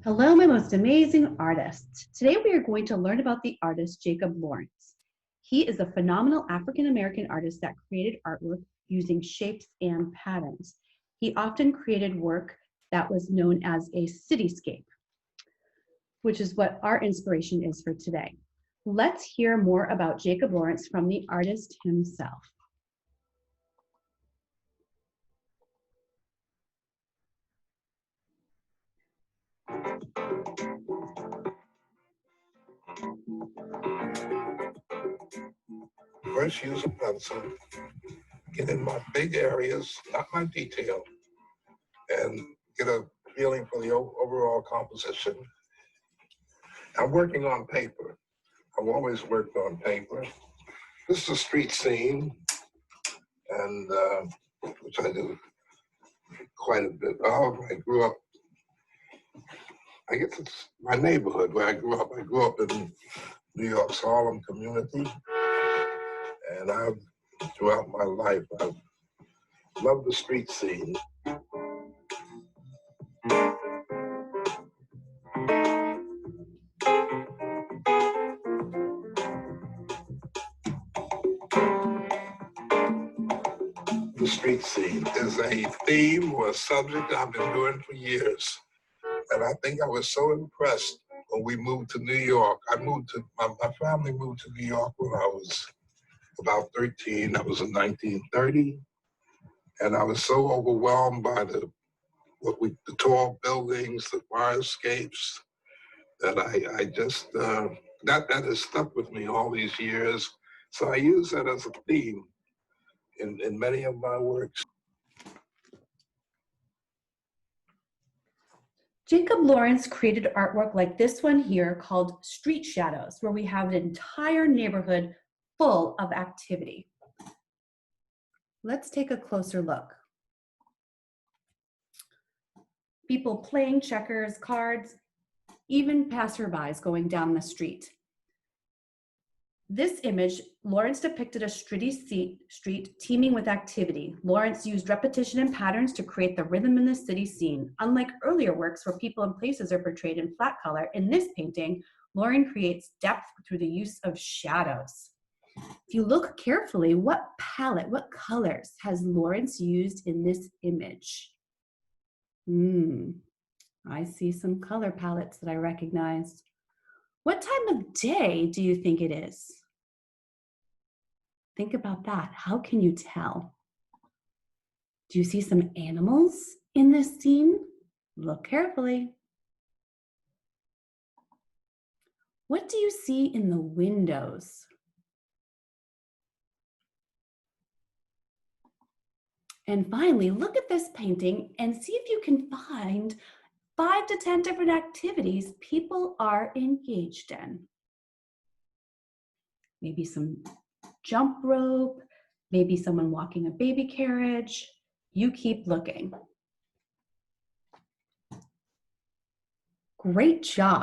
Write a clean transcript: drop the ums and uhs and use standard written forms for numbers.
Hello, my most amazing artists. Today we are going to learn about the artist Jacob Lawrence. He is a phenomenal African-American artist that created artwork using shapes and patterns. He often created work that was known as a cityscape, which is what our inspiration is for today. Let's hear more about Jacob Lawrence from the artist himself. First, use a pencil, get in my big areas, not my detail, and get a feeling for the overall composition. I'm working on paper. I've always worked on paper. This is a street scene, and which I do quite a bit of. I grew up, I guess it's my neighborhood where I grew up. I grew up in New York's Harlem community, and throughout my life, I've loved the street scene. The street scene is a theme or a subject I've been doing for years. And I think I was so impressed when we moved to New York. My family moved to New York when I was about 13. That was in 1930. And I was so overwhelmed by the tall buildings, the fire escapes, that I just, that has stuck with me all these years. So I use that as a theme in many of my works. Jacob Lawrence created artwork like this one here called Street Shadows, where we have an entire neighborhood full of activity. Let's take a closer look. People playing checkers, cards, even passerbys going down the street. This image, Lawrence depicted a street teeming with activity. Lawrence used repetition and patterns to create the rhythm in the city scene. Unlike earlier works where people and places are portrayed in flat color, in this painting, Lawrence creates depth through the use of shadows. If you look carefully, what palette, what colors has Lawrence used in this image? I see some color palettes that I recognized. What time of day do you think it is? Think about that. How can you tell? Do you see some animals in this scene? Look carefully. What do you see in the windows? And finally, look at this painting and see if you can find 5 to 10 different activities people are engaged in. Maybe some jump rope, maybe someone walking a baby carriage. You keep looking. Great job.